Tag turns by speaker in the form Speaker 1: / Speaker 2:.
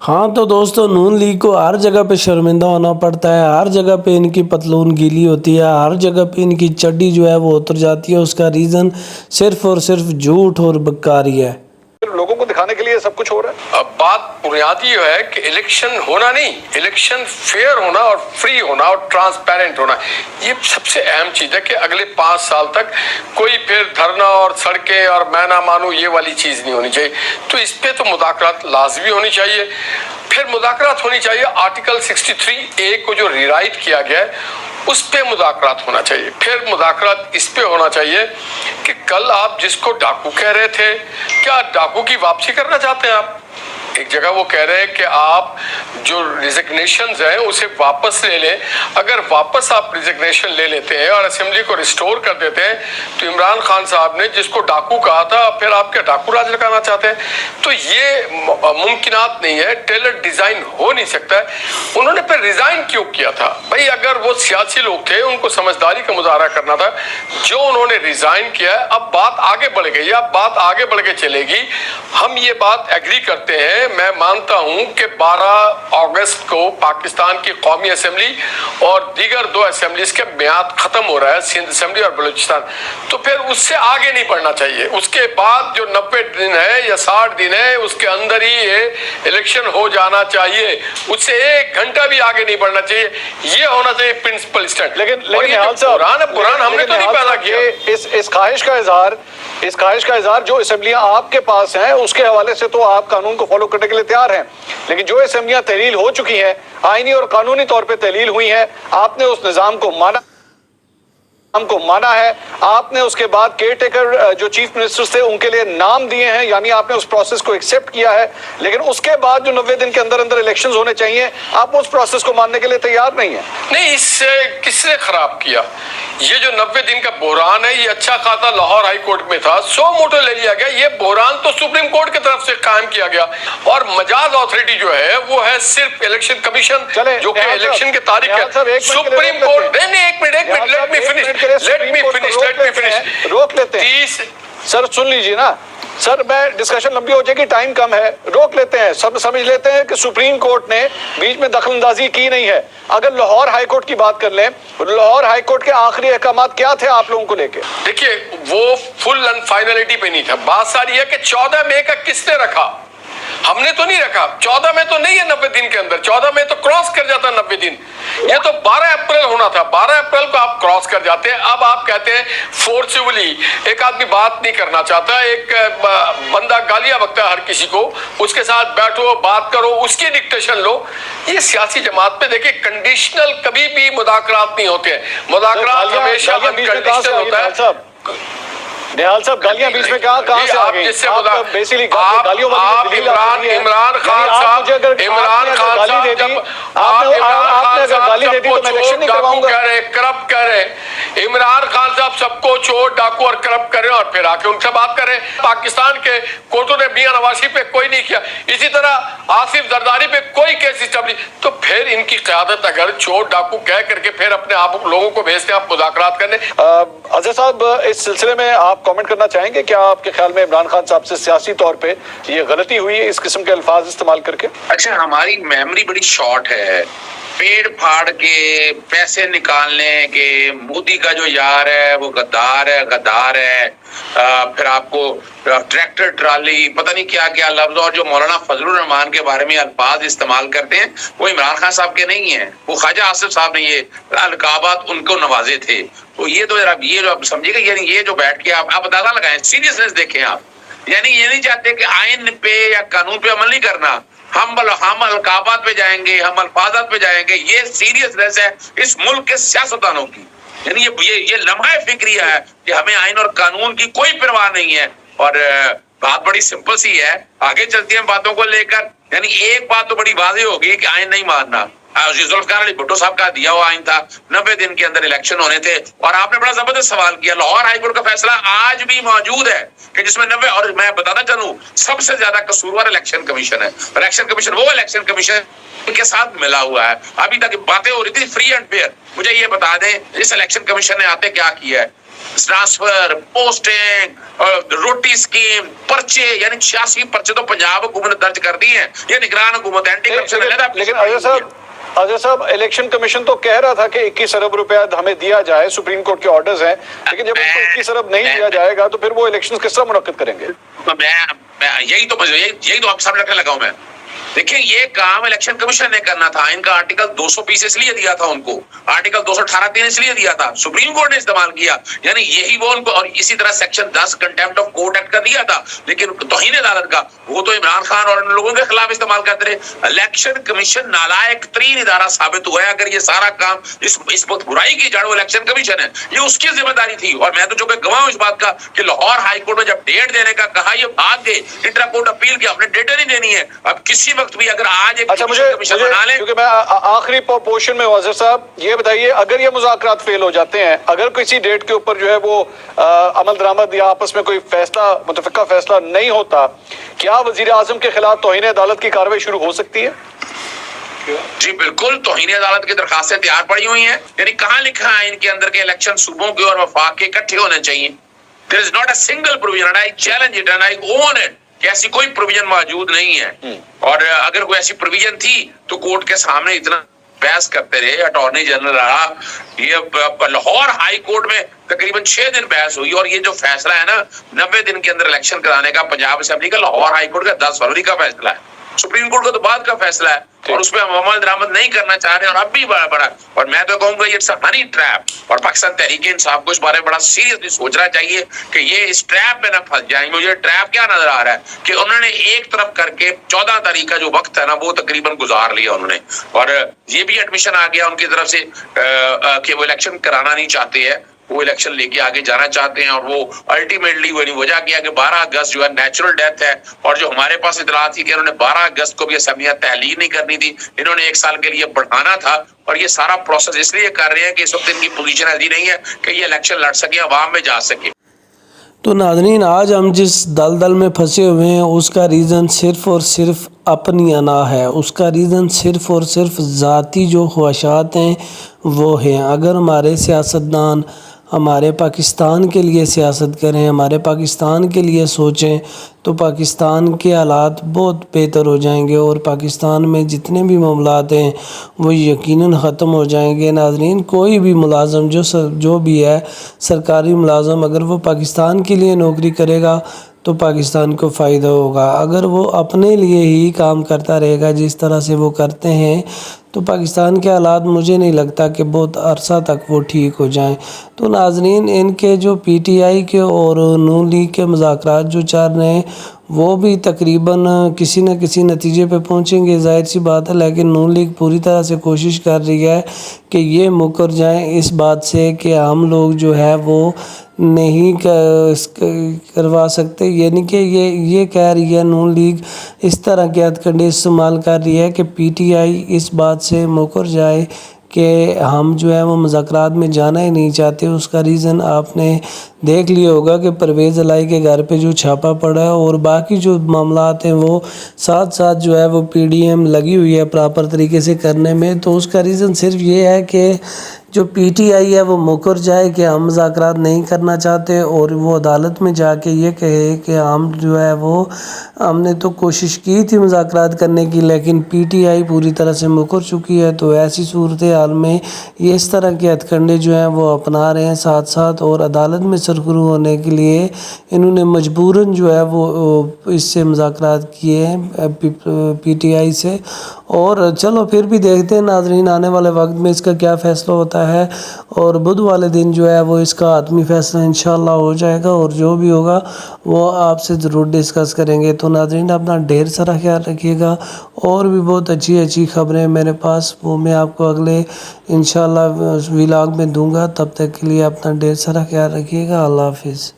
Speaker 1: हाँ तो दोस्तों, नून लीग को हर जगह पे शर्मिंदा होना पड़ता है, हर जगह पे इनकी पतलून गीली होती है, हर जगह पे इनकी चड्डी जो है वो उतर जाती है। उसका रीज़न सिर्फ और सिर्फ झूठ और बककारी है।
Speaker 2: लोगों को दिखाने के लिए सब कुछ हो रहा है।
Speaker 3: अब बात बुनियादी है कि इलेक्शन होना नहीं, इलेक्शन फेयर होना और फ्री होना और ट्रांसपेरेंट होना, ये सबसे अहम चीज है कि अगले 5 साल तक कोई फिर धरना और सड़कें और मैं ना मानूं ये वाली चीज नहीं होनी चाहिए। तो इस पे तो मुदाखरात लाजमी होनी चाहिए। फिर मुदाखरात होनी चाहिए आर्टिकल 63A को जो रिराइट किया गया है उस पे मुदाखरात होना चाहिए। फिर मुदाखरात इस पे होना चाहिए कि कल आप जिसको डाकू कह रहे थे, क्या डाकू की वापसी करना चाहते हैं आप? एक जगह वो कह रहे हैं कि आप जो रिजिग्नेशंस हैं उसे वापस ले लें। अगर वापस आप रिजिग्नेशन ले लेते हैं और असेंबली को रिस्टोर कर देते हैं तो इमरान खान साहब ने जिसको डाकू कहा था फिर आप क्या डाकू राज लगाना चाहते हैं? तो ये मुमकिनात नहीं है, टेलर डिजाइन हो नहीं सकता है। उन्होंने फिर रिजाइन क्यों किया था? भाई अगर वो सियासी लोग थे, उनको समझदारी का मुजाहरा करना था, जो उन्होंने रिजाइन किया है। अब बात आगे बढ़ गई, अब बात आगे बढ़ के चलेगी। हम ये बात एग्री करते हैं, मैं मानता हूं कि 12 अगस्त को पाकिस्तान की कौमी असेंबली और दीगर 2 असेंबलीज के मियाद खत्म हो रहा है, सिंध असेंबली और बलूचिस्तान। तो फिर उससे आगे नहीं बढ़ना चाहिए। उसके बाद जो 90 दिन है या 60 दिन है उसके अंदर ही ये इलेक्शन हो जाना चाहिए, उससे 1 घंटा भी आगे नहीं बढ़ना चाहिए। ये होना चाहिए प्रिंसिपल स्टैंड।
Speaker 2: लेकिन
Speaker 3: बुरहान हमने तो नहीं पैदा किया।
Speaker 2: इस ख्वाहिश का इजहार जो असेंबलियां आपके पास हैं उसके हवाले से तो आप कानून को फॉलो करने के लिए तैयार हैं, लेकिन जो असेंबलियां तहलील हो चुकी हैं, आईनी और कानूनी तौर पे तहलील हुई हैं, आपने उस निजाम को माना है। आपने उसके बाद केयर टेकर जो चीफ मिनिस्टर्स थे उनके लिए नाम दिए हैं, यानी आपने उस प्रोसेस को एक्सेप्ट किया है। लेकिन उसके बाद जो 90 दिन के अंदर अंदर इलेक्शंस होने चाहिए, आप उस प्रोसेस को मानने के लिए तैयार नहीं है।
Speaker 3: नहीं, इससे किसने खराब किया? ये जो 90 दिन का बहरान है, ये अच्छा खासा लाहौर हाई कोर्ट में था, 100 मोटो ले लिया गया। ये बहरान तो सुप्रीम कोर्ट की तरफ से कायम किया गया। और मजाज अथॉरिटी जो है वो है सिर्फ इलेक्शन कमीशन, जो कि इलेक्शन की तारीख है। सुप्रीम कोर्ट एक मिनट लेट मी फिनिश
Speaker 2: रोक लेते हैं सर, सुन लीजिए ना सर, मैं डिस्कशन लंबी हो जाएगी, टाइम कम है, रोक लेते हैं। सब समझ लेते हैं कि सुप्रीम कोर्ट ने बीच में दखलंदाजी की नहीं है। अगर लाहौर हाई कोर्ट की बात कर लें, लाहौर हाई कोर्ट के आखिरी अहकामात क्या थे आप लोगों को लेके?
Speaker 3: देखिए, वो फुल एंड फाइनलिटी पे नहीं था। बात सारी है कि 14 मई का किसने रखा? हमने तो नहीं रखा। 14 में तो नहीं है 90 दिन के अंदर, 14 में तो क्रॉस कर जाता 90 दिन। ये तो 12 अप्रैल होना था, 12 अप्रैल को आप क्रॉस कर जाते हैं। अब आप कहते हैं फोर्सिबली, एक आदमी बात नहीं करना चाहता, एक बंदा गालियां बकता है हर किसी को, उसके साथ बैठो बात करो, उसकी डिक्टेशन लो। ये सियासी जमात पे देखिए कंडीशनल कभी भी मुदाखरात नहीं होते हैं। मुदाखरात हमेशा अनकंडीशनल होता है।
Speaker 2: निहाल साहब, गालियां बीच में कहां से आ गई? आप बेसिकली गालियों वाली
Speaker 3: इमरान खान साहब
Speaker 2: आपने अगर गाली दे दी तो मैं इलेक्शन नहीं करवाऊंगा।
Speaker 3: करप्ट कह रहे इमरान खान साहब, सबको चोर डाकू और करप्ट कर रहे हैं, और फिर आके उनसे बात करें। पाकिस्तान के कोर्टों ने मियां नवाज पे कोई नहीं किया, इसी तरह आसिफ जरदारी पे कोई केस स्टैब्लिश। तो फिर इनकी क़यादत अगर चोर डाकू कह करके फिर अपने आप लोगों को भेजते हैं आप मुज़ाकरात करने।
Speaker 2: अजहर साहब, इस सिलसिले में आप कमेंट करना चाहेंगे? क्या आपके ख्याल में इमरान खान साहब से सियासी तौर पे ये गलती हुई है इस किस्म के अल्फाज इस्तेमाल करके?
Speaker 4: अच्छा, हमारी मेमोरी बड़ी शॉर्ट है। पेड़ फाड़ के पैसे निकालने के मोदी का जो यार है वो गद्दार है। फिर आपको ट्रैक्टर ट्राली पता नहीं क्या क्या लफ्ज, और जो मौलाना फजलुर रहमान के बारे में अल्फाज इस्तेमाल करते हैं वो इमरान खान साहब के नहीं है, वो ख्वाजा आसिफ साहब ने ये अलकाबात उनको नवाजे थे। तो ये तो जरा ये जो समझिएगा, यानी ये जो बैठ के आप अंदाजा लगाएं, सीरियसनेस देखें आप। यानी ये नहीं चाहते कि आइन पे या कानून पे अमल नहीं करना, हम अलकाबात पे जाएंगे, हम अल्फाजात पे जाएंगे। ये सीरियसनेस है इस मुल्क के सियासतदानों की। यानी ये लम्हा फिक्रिया है कि हमें आइन और कानून की कोई परवाह नहीं है। और बात बड़ी सिंपल सी है, आगे चलती है बातों को लेकर। यानी एक बात तो बड़ी वाज़ेह होगी कि आइन नहीं मानना। जुल्फ़िकार अली भुट्टो साहब का दिया हुआ आइन था, 90 दिन के अंदर इलेक्शन होने थे। और आपने बड़ा जबरदस्त सवाल किया, लाहौर हाईकोर्ट का फैसला आज भी मौजूद है कि जिसमें 90, और मैं बताना चाहूँ सबसे ज्यादा कसूरवार इलेक्शन कमीशन है। इलेक्शन कमीशन वो इलेक्शन कमीशन के साथ मिला हुआ है। अभी तक बातें हो रही थी फ्री एंड फेयर। मुझे ये बता दें इस इलेक्शन कमीशन ने आते क्या किया है? ट्रांसफर, पोस्टिंग, रोटी स्कीम, पर्चे, यानी 86 पर्चे तो पंजाब हुकूमत ने दर्ज कर दिए हैं। ये निगरान हुकूमत एंटी करप्शन।
Speaker 2: लेकिन अजय साहब इलेक्शन कमीशन तो कह रहा था कि 21 अरब रुपया हमें दिया जाए, सुप्रीम कोर्ट के ऑर्डर्स हैं, लेकिन जब उनको 21 अरब नहीं दिया जाएगा तो फिर वो इलेक्शन किस तरह मुनक्किद करेंगे?
Speaker 4: तो मैं यही तो आप सामने रखने लगा हूं मैं। देखिए, ये काम इलेक्शन कमीशन ने करना था। इनका आर्टिकल 220 इसलिए दिया था उनको, आर्टिकल 218(3) इसलिए दिया था, सुप्रीम कोर्ट ने इस्तेमाल किया, यानी यही वो उनको। और इसी तरह section 10 contempt of court act का दिया था, लेकिन तौहीन अदालत का वो तो इमरान खान और उन लोगों के खिलाफ इस्तेमाल करते रहे। इलेक्शन कमीशन नालायक तरीन इदारा साबित हुआ है। अगर ये सारा काम इस वक्त बुराई की जड़ वो इलेक्शन कमीशन है, ये उसकी जिम्मेदारी थी। और मैं तो जो गवाह हूं इस बात का कि लाहौर हाई कोर्ट में जब डेट देने का कहा, ये भाग गए, इंट्रा कोर्ट अपील की, आपने डेटें नहीं देनी है। अब किसी वक्त भी अगर आज एक
Speaker 2: अच्छा, मुझे क्योंकि मैं आखिरी पोर्शन में वाज़िर साहब ये बताइए, अगर ये मुज़ाकरात फेल हो जाते हैं, अगर किसी डेट के ऊपर जो है वो अमल दरामद या आपस में कोई फैसला, मुतफ़िका फैसला नहीं होता, क्या वज़ीर आज़म के खिलाफ तौहीन अदालत की कार्रवाई शुरू हो सकती है?
Speaker 4: जी बिल्कुल, तौहीन अदालत की दरखास्तें तैयार पड़ी हुई हैं। यानी कहाँ लिखा है इनके अंदर के इलेक्शन सूबों के और वफाक के इकट्ठे होने चाहिए? There is not a single provision and I challenge it and I own it कि ऐसी कोई प्रोविजन मौजूद नहीं है। और अगर कोई ऐसी प्रोविजन थी तो कोर्ट के सामने इतना बहस करते रहे। अटॉर्नी जनरल रहा, ये लाहौर हाई कोर्ट में तकरीबन 6 दिन बहस हुई, और ये जो फैसला है ना 90 दिन के अंदर इलेक्शन कराने का पंजाब असेंबली का, लाहौर हाई कोर्ट का 10 फरवरी का फैसला है, सुप्रीम कोर्ट का तो बाद का फैसला है, और उसमें हम अमल दरामद नहीं करना चाह रहे हैं। और अब भी बड़ा और मैं तो कहूंगा ये इट्स अ हनी ट्रैप, और पाकिस्तान तहरीक इंसाफ को इस बारे में बड़ा सीरियसली सोचना चाहिए कि ये इस ट्रैप में ना फंस जाए। मुझे ट्रैप क्या नजर आ रहा है कि उन्होंने एक तरफ करके 14 तारीख का जो वक्त है ना वो तकरीबन गुजार लिया उन्होंने, और ये भी एडमिशन आ गया उनकी तरफ से कि वो इलेक्शन कराना नहीं चाहते हैं, वो इलेक्शन लेके आगे जाना चाहते हैं। और वो अल्टीमेटली वजह किया कि 12 अगस्त जो है नेचुरल डेथ है, और जो हमारे पास इतला थी कि उन्होंने 12 अगस्त को भी असेंबलियां तहलील नहीं करनी थी, इन्होंने 1 साल के लिए बढ़ाना था। और ये सारा प्रोसेस इसलिए कर रहे हैं कि इस वक्त इनकी पोजीशन ऐसी नहीं है कि ये इलेक्शन लड़ सके, अवाम में जा सके।
Speaker 1: तो नाज़रीन, आज हम जिस दलदल में फंसे हुए हैं उसका रीज़न सिर्फ़ और सिर्फ अपनी अना है, उसका रीज़न सिर्फ़ और सिर्फ ज़ाती जो ख्वाहिशात हैं वो हैं। अगर हमारे सियासतदान हमारे पाकिस्तान के लिए सियासत करें, हमारे पाकिस्तान के लिए सोचें, तो पाकिस्तान के हालात बहुत बेहतर हो जाएंगे और पाकिस्तान में जितने भी मामलात हैं वो यकीनन ख़त्म हो जाएंगे। नाज़रीन, कोई भी मुलाज़म जो भी है सरकारी मुलाज़म, अगर वो पाकिस्तान के लिए नौकरी करेगा तो पाकिस्तान को फ़ायदा होगा। अगर वो अपने लिए ही काम करता रहेगा जिस तरह से वो करते हैं तो पाकिस्तान के हालात मुझे नहीं लगता कि बहुत अरसा तक वो ठीक हो जाएं। तो नाज़रीन, इनके जो पीटीआई के और नून लीग के मुज़ाकरात जो चल रहे हैं वो भी तकरीबन किसी न किसी नतीजे पे पहुंचेंगे, ज़ाहिर सी बात है। लेकिन नून लीग पूरी तरह से कोशिश कर रही है कि ये मुकर जाएं इस बात से कि हम लोग जो है वो नहीं करवा सकते। यानी कि ये कह रही है नून लीग, इस तरह के हथकंडे इस्तेमाल कर रही है कि पीटीआई इस बात से मुकर जाए कि हम जो है वो मुज़ाकरात में जाना ही नहीं चाहते। उसका रीज़न आपने देख लिया होगा कि परवेज़ इलाही के घर पे जो छापा पड़ा है और बाकी जो मामलात हैं वो साथ साथ जो है वो पीडीएम लगी हुई है प्रॉपर तरीके से करने में। तो उसका रीज़न सिर्फ ये है कि जो पीटीआई है वो मुकर जाए कि हम मुज़ाकरात नहीं करना चाहते, और वो अदालत में जाके ये कहे कि हम जो है वो हमने तो कोशिश की थी मुज़ाकरात करने की लेकिन पीटीआई पूरी तरह से मुकर चुकी है। तो ऐसी सूरत हाल में ये इस तरह के हथकंडे जो हैं वो अपना रहे हैं साथ साथ, और अदालत में सरखरू होने के लिए इन्होंने मजबूरन जो है वो इससे मुज़ाकरात किए हैं पीटीआई से। और चलो फिर भी देखते हैं नाज़रीन आने वाले वक्त में इसका क्या फ़ैसला होता है, और बुध वाले दिन जो है वो इसका आत्मी फ़ैसला इंशाल्लाह हो जाएगा, और जो भी होगा वो आपसे ज़रूर डिस्कस करेंगे। तो नाज़रीन, अपना ढेर सारा ख्याल रखिएगा, और भी बहुत अच्छी अच्छी खबरें मेरे पास वो मैं आपको अगले इंशाल्लाह व्लॉग में दूंगा। तब तक के लिए अपना ढेर सारा ख्याल रखिएगा। अल्लाह हाफिज़।